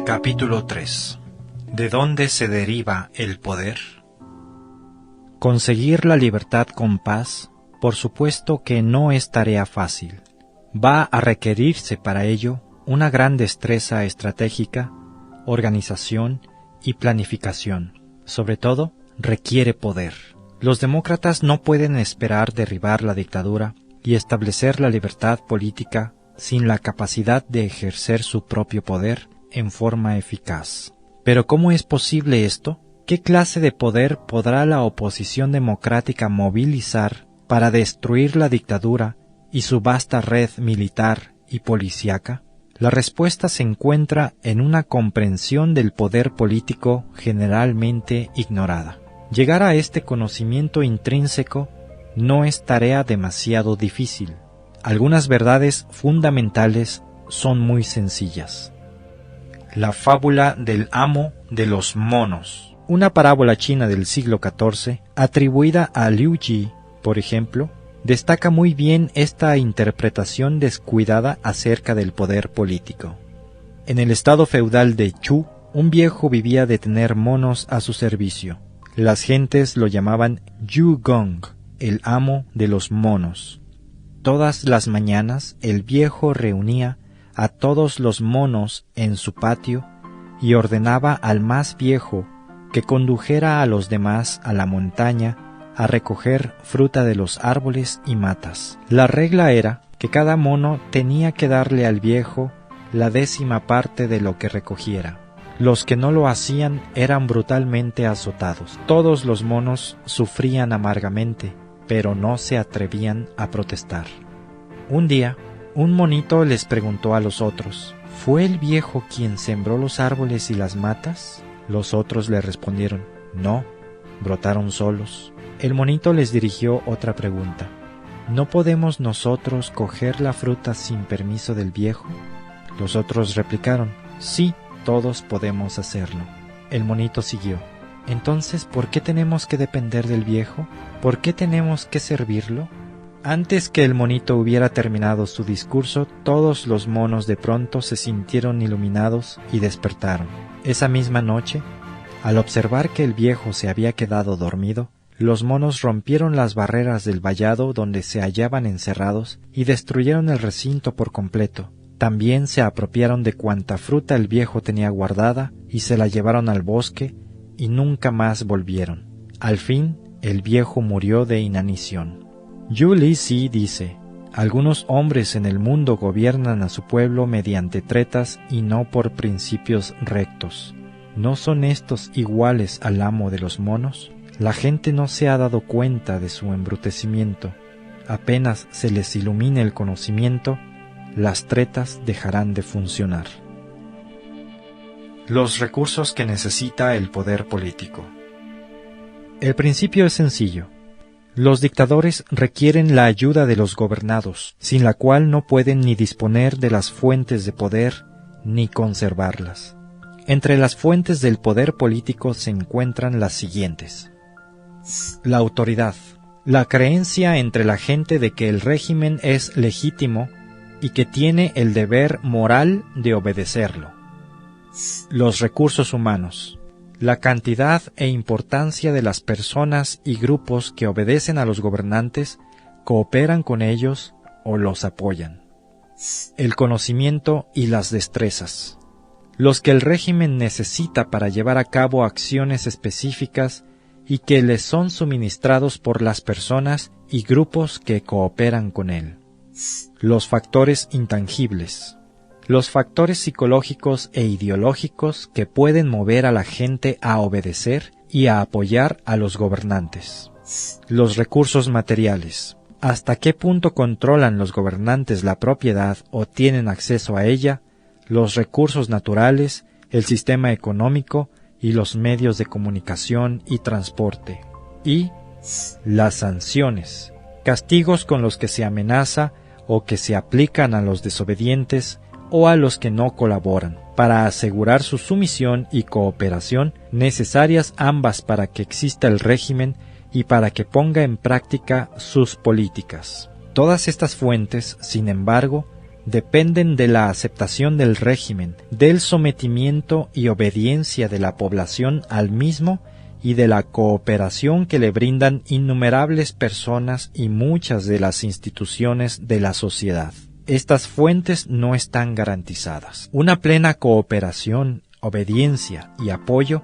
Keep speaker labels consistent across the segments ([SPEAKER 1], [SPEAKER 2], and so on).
[SPEAKER 1] Capítulo 3. ¿De dónde se deriva el poder?
[SPEAKER 2] Conseguir la libertad con paz, por supuesto que no es tarea fácil. Va a requerirse para ello una gran destreza estratégica, organización y planificación. Sobre todo, requiere poder. Los demócratas no pueden esperar derribar la dictadura y establecer la libertad política sin la capacidad de ejercer su propio poder en forma eficaz. Pero ¿cómo es posible esto? ¿Qué clase de poder podrá la oposición democrática movilizar para destruir la dictadura y su vasta red militar y policíaca? La respuesta se encuentra en una comprensión del poder político generalmente ignorada. Llegar a este conocimiento intrínseco no es tarea demasiado difícil. Algunas verdades fundamentales son muy sencillas. La fábula del amo de los monos. Una parábola china del siglo XIV, atribuida a Liu Ji, por ejemplo, destaca muy bien esta interpretación descuidada acerca del poder político. En el estado feudal de Chu, un viejo vivía de tener monos a su servicio. Las gentes lo llamaban Yu Gong, el amo de los monos. Todas las mañanas el viejo reunía a todos los monos en su patio y ordenaba al más viejo que condujera a los demás a la montaña a recoger fruta de los árboles y matas. La regla era que cada mono tenía que darle al viejo la 10ª parte de lo que recogiera. Los que no lo hacían eran brutalmente azotados. Todos los monos sufrían amargamente, pero no se atrevían a protestar. Un día, un monito les preguntó a los otros: ¿Fue el viejo quien sembró los árboles y las matas? Los otros le respondieron: no, brotaron solos. El monito les dirigió otra pregunta: ¿no podemos nosotros coger la fruta sin permiso del viejo? Los otros replicaron: sí, todos podemos hacerlo. El monito siguió: entonces, ¿por qué tenemos que depender del viejo? ¿Por qué tenemos que servirlo? Antes que el monito hubiera terminado su discurso, todos los monos de pronto se sintieron iluminados y despertaron. Esa misma noche, al observar que el viejo se había quedado dormido, los monos rompieron las barreras del vallado donde se hallaban encerrados y destruyeron el recinto por completo. También se apropiaron de cuanta fruta el viejo tenía guardada y se la llevaron al bosque y nunca más volvieron. Al fin, el viejo murió de inanición. Yu Lixi dice: algunos hombres en el mundo gobiernan a su pueblo mediante tretas y no por principios rectos. ¿No son estos iguales al amo de los monos? La gente no se ha dado cuenta de su embrutecimiento. Apenas se les ilumine el conocimiento, las tretas dejarán de funcionar.
[SPEAKER 1] Los recursos que necesita el poder político.
[SPEAKER 2] El principio es sencillo. Los dictadores requieren la ayuda de los gobernados, sin la cual no pueden ni disponer de las fuentes de poder ni conservarlas. Entre las fuentes del poder político se encuentran las siguientes: la autoridad, la creencia entre la gente de que el régimen es legítimo y que tiene el deber moral de obedecerlo. Los recursos humanos, la cantidad e importancia de las personas y grupos que obedecen a los gobernantes, cooperan con ellos o los apoyan. El conocimiento y las destrezas, los que el régimen necesita para llevar a cabo acciones específicas y que les son suministrados por las personas y grupos que cooperan con él. Los factores intangibles, los factores psicológicos e ideológicos que pueden mover a la gente a obedecer y a apoyar a los gobernantes. Los recursos materiales, hasta qué punto controlan los gobernantes la propiedad o tienen acceso a ella, los recursos naturales, el sistema económico y los medios de comunicación y transporte. Y las sanciones, castigos con los que se amenaza o que se aplican a los desobedientes o a los que no colaboran, para asegurar su sumisión y cooperación, necesarias ambas para que exista el régimen y para que ponga en práctica sus políticas. Todas estas fuentes, sin embargo, dependen de la aceptación del régimen, del sometimiento y obediencia de la población al mismo y de la cooperación que le brindan innumerables personas y muchas de las instituciones de la sociedad. Estas fuentes no están garantizadas. Una plena cooperación, obediencia y apoyo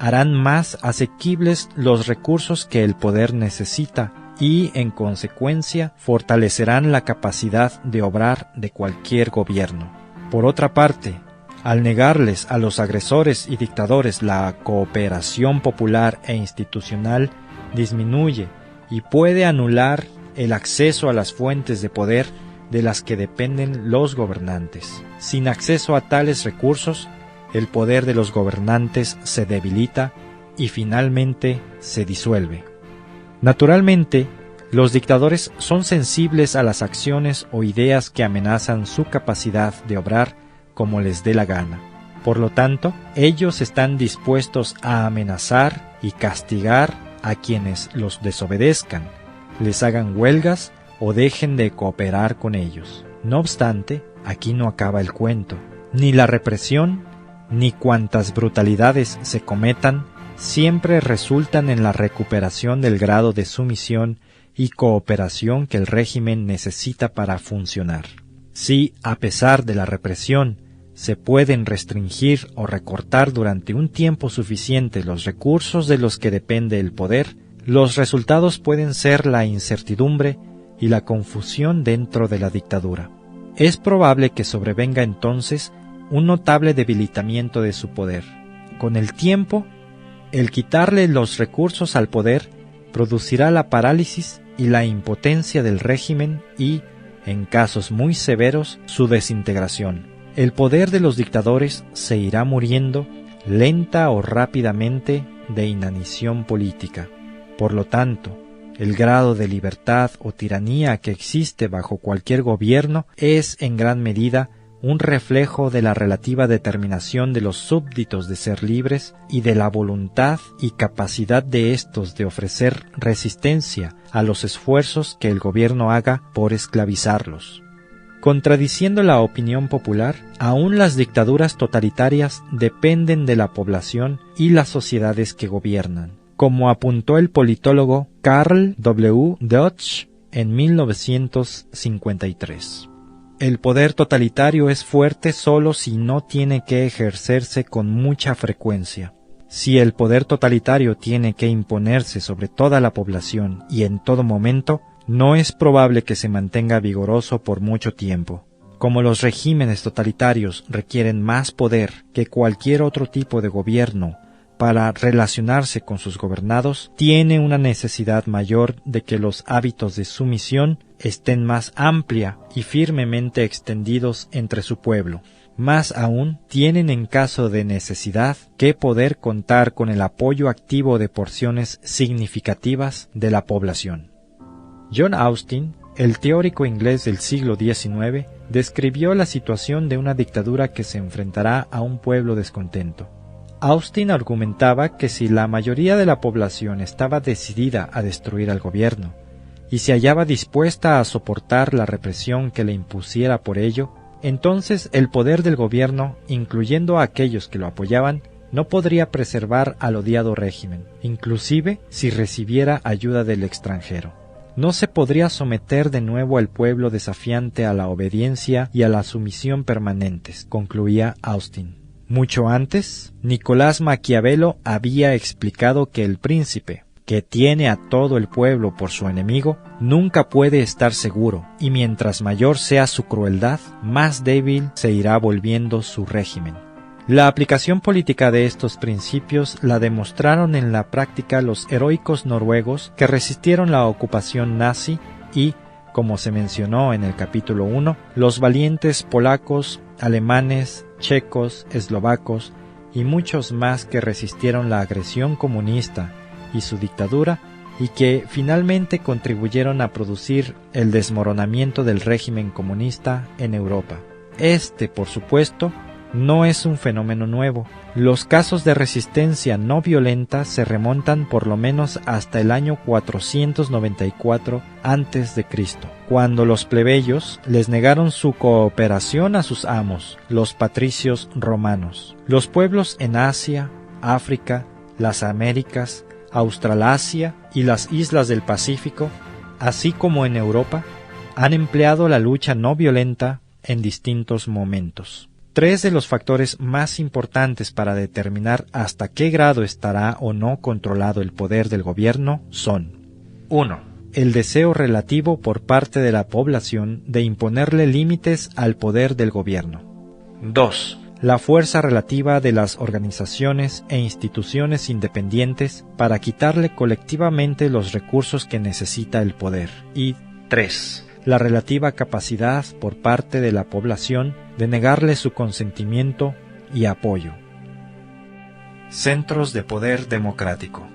[SPEAKER 2] harán más asequibles los recursos que el poder necesita y, en consecuencia, fortalecerán la capacidad de obrar de cualquier gobierno. Por otra parte, al negarles a los agresores y dictadores la cooperación popular e institucional, disminuye y puede anular el acceso a las fuentes de poder de las que dependen los gobernantes. Sin acceso a tales recursos, el poder de los gobernantes se debilita y finalmente se disuelve. Naturalmente, los dictadores son sensibles a las acciones o ideas que amenazan su capacidad de obrar como les dé la gana. Por lo tanto, ellos están dispuestos a amenazar y castigar a quienes los desobedezcan, les hagan huelgas o dejen de cooperar con ellos. No obstante, aquí no acaba el cuento. Ni la represión, ni cuantas brutalidades se cometan, siempre resultan en la recuperación del grado de sumisión y cooperación que el régimen necesita para funcionar. Si, a pesar de la represión, se pueden restringir o recortar durante un tiempo suficiente los recursos de los que depende el poder, los resultados pueden ser la incertidumbre y la confusión dentro de la dictadura. Es probable que sobrevenga entonces un notable debilitamiento de su poder. Con el tiempo, el quitarle los recursos al poder producirá la parálisis y la impotencia del régimen y, en casos muy severos, su desintegración. El poder de los dictadores se irá muriendo lenta o rápidamente de inanición política. Por lo tanto, el grado de libertad o tiranía que existe bajo cualquier gobierno es en gran medida un reflejo de la relativa determinación de los súbditos de ser libres y de la voluntad y capacidad de éstos de ofrecer resistencia a los esfuerzos que el gobierno haga por esclavizarlos. Contradiciendo la opinión popular, aún las dictaduras totalitarias dependen de la población y las sociedades que gobiernan, como apuntó el politólogo Carl W. Deutsch en 1953. El poder totalitario es fuerte solo si no tiene que ejercerse con mucha frecuencia. Si el poder totalitario tiene que imponerse sobre toda la población y en todo momento, no es probable que se mantenga vigoroso por mucho tiempo. Como los regímenes totalitarios requieren más poder que cualquier otro tipo de gobierno para relacionarse con sus gobernados, tiene una necesidad mayor de que los hábitos de sumisión estén más amplia y firmemente extendidos entre su pueblo. Más aún, tienen en caso de necesidad que poder contar con el apoyo activo de porciones significativas de la población. John Austin, el teórico inglés del siglo XIX, describió la situación de una dictadura que se enfrentará a un pueblo descontento. Austin argumentaba que si la mayoría de la población estaba decidida a destruir al gobierno y se hallaba dispuesta a soportar la represión que le impusiera por ello, entonces el poder del gobierno, incluyendo a aquellos que lo apoyaban, no podría preservar al odiado régimen, inclusive si recibiera ayuda del extranjero. No se podría someter de nuevo al pueblo desafiante a la obediencia y a la sumisión permanentes, concluía Austin. Mucho antes, Nicolás Maquiavelo había explicado que el príncipe, que tiene a todo el pueblo por su enemigo, nunca puede estar seguro, y mientras mayor sea su crueldad, más débil se irá volviendo su régimen. La aplicación política de estos principios la demostraron en la práctica los heroicos noruegos que resistieron la ocupación nazi y, como se mencionó en el capítulo 1, los valientes polacos, alemanes, checos, eslovacos y muchos más que resistieron la agresión comunista y su dictadura y que finalmente contribuyeron a producir el desmoronamiento del régimen comunista en Europa. Por supuesto, no es un fenómeno nuevo. Los casos de resistencia no violenta se remontan por lo menos hasta el año 494 a.C., cuando los plebeyos les negaron su cooperación a sus amos, los patricios romanos. Los pueblos en Asia, África, las Américas, Australasia y las islas del Pacífico, así como en Europa, han empleado la lucha no violenta en distintos momentos. Tres de los factores más importantes para determinar hasta qué grado estará o no controlado el poder del gobierno son: 1. El deseo relativo por parte de la población de imponerle límites al poder del gobierno. 2. La fuerza relativa de las organizaciones e instituciones independientes para quitarle colectivamente los recursos que necesita el poder. Y 3. La relativa capacidad por parte de la población de negarle su consentimiento y apoyo. Centros de poder democrático.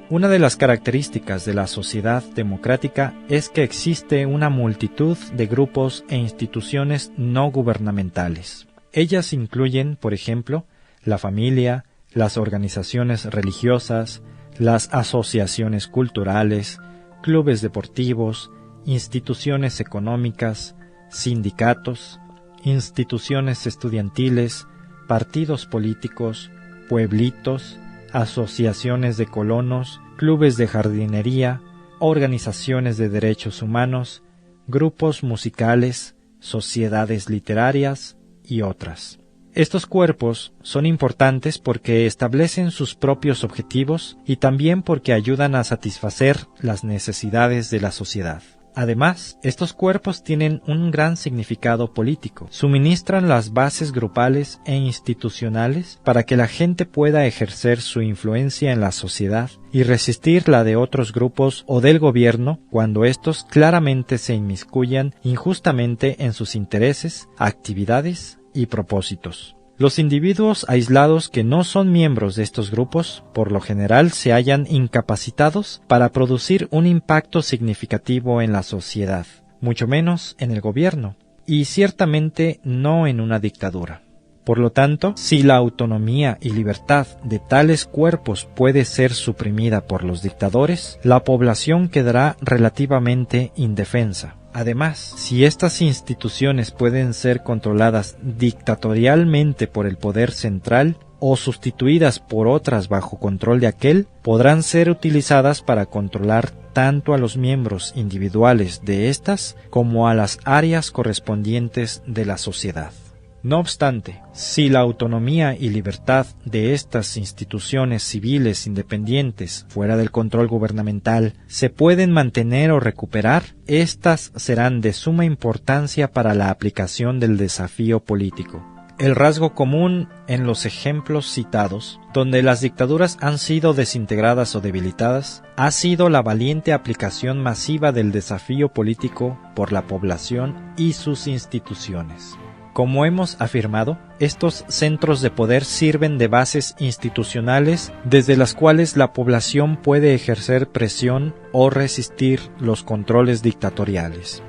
[SPEAKER 2] Una de las características de la sociedad democrática es que existe una multitud de grupos e instituciones no gubernamentales. Ellas incluyen, por ejemplo, la familia, las organizaciones religiosas, las asociaciones culturales, clubes deportivos, instituciones económicas, sindicatos, instituciones estudiantiles, partidos políticos, pueblitos, asociaciones de colonos, clubes de jardinería, organizaciones de derechos humanos, grupos musicales, sociedades literarias y otras. Estos cuerpos son importantes porque establecen sus propios objetivos y también porque ayudan a satisfacer las necesidades de la sociedad. Además, estos cuerpos tienen un gran significado político. Suministran las bases grupales e institucionales para que la gente pueda ejercer su influencia en la sociedad y resistir la de otros grupos o del gobierno cuando estos claramente se inmiscuyan injustamente en sus intereses, actividades y propósitos. Los individuos aislados que no son miembros de estos grupos, por lo general se hallan incapacitados para producir un impacto significativo en la sociedad, mucho menos en el gobierno, y ciertamente no en una dictadura. Por lo tanto, si la autonomía y libertad de tales cuerpos puede ser suprimida por los dictadores, la población quedará relativamente indefensa. Además, si estas instituciones pueden ser controladas dictatorialmente por el poder central o sustituidas por otras bajo control de aquel, podrán ser utilizadas para controlar tanto a los miembros individuales de estas como a las áreas correspondientes de la sociedad. No obstante, si la autonomía y libertad de estas instituciones civiles independientes fuera del control gubernamental se pueden mantener o recuperar, éstas serán de suma importancia para la aplicación del desafío político. El rasgo común en los ejemplos citados, donde las dictaduras han sido desintegradas o debilitadas, ha sido la valiente aplicación masiva del desafío político por la población y sus instituciones. Como hemos afirmado, estos centros de poder sirven de bases institucionales desde las cuales la población puede ejercer presión o resistir los controles dictatoriales.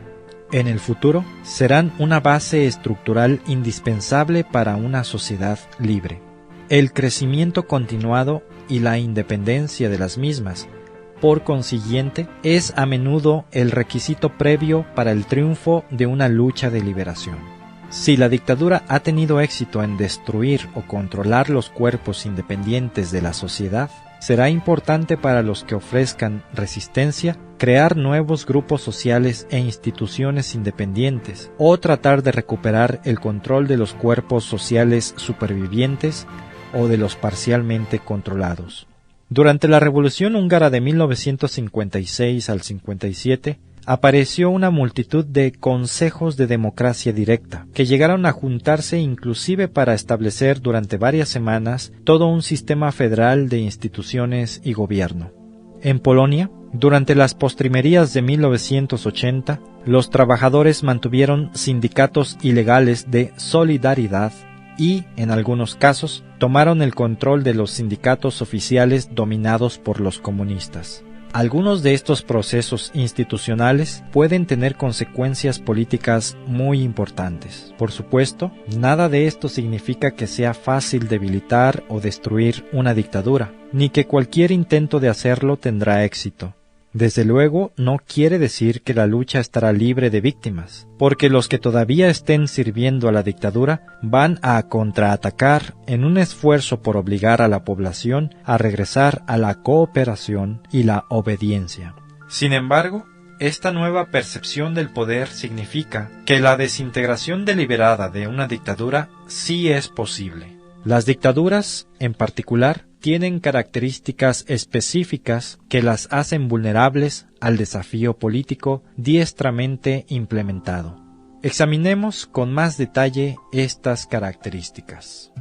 [SPEAKER 2] En el futuro, serán una base estructural indispensable para una sociedad libre. El crecimiento continuado y la independencia de las mismas, por consiguiente, es a menudo el requisito previo para el triunfo de una lucha de liberación. Si la dictadura ha tenido éxito en destruir o controlar los cuerpos independientes de la sociedad, será importante para los que ofrezcan resistencia crear nuevos grupos sociales e instituciones independientes o tratar de recuperar el control de los cuerpos sociales supervivientes o de los parcialmente controlados. Durante la Revolución Húngara de 1956 al 57, apareció una multitud de consejos de democracia directa, que llegaron a juntarse inclusive para establecer durante varias semanas todo un sistema federal de instituciones y gobierno. En Polonia, durante las postrimerías de 1980, los trabajadores mantuvieron sindicatos ilegales de Solidaridad y, en algunos casos, tomaron el control de los sindicatos oficiales dominados por los comunistas. Algunos de estos procesos institucionales pueden tener consecuencias políticas muy importantes. Por supuesto, nada de esto significa que sea fácil debilitar o destruir una dictadura, ni que cualquier intento de hacerlo tendrá éxito. Desde luego, no quiere decir que la lucha estará libre de víctimas, porque los que todavía estén sirviendo a la dictadura van a contraatacar en un esfuerzo por obligar a la población a regresar a la cooperación y la obediencia.
[SPEAKER 1] Sin embargo, esta nueva percepción del poder significa que la desintegración deliberada de una dictadura sí es posible.
[SPEAKER 2] Las dictaduras, en particular, tienen características específicas que las hacen vulnerables al desafío político diestramente implementado. Examinemos con más detalle estas características.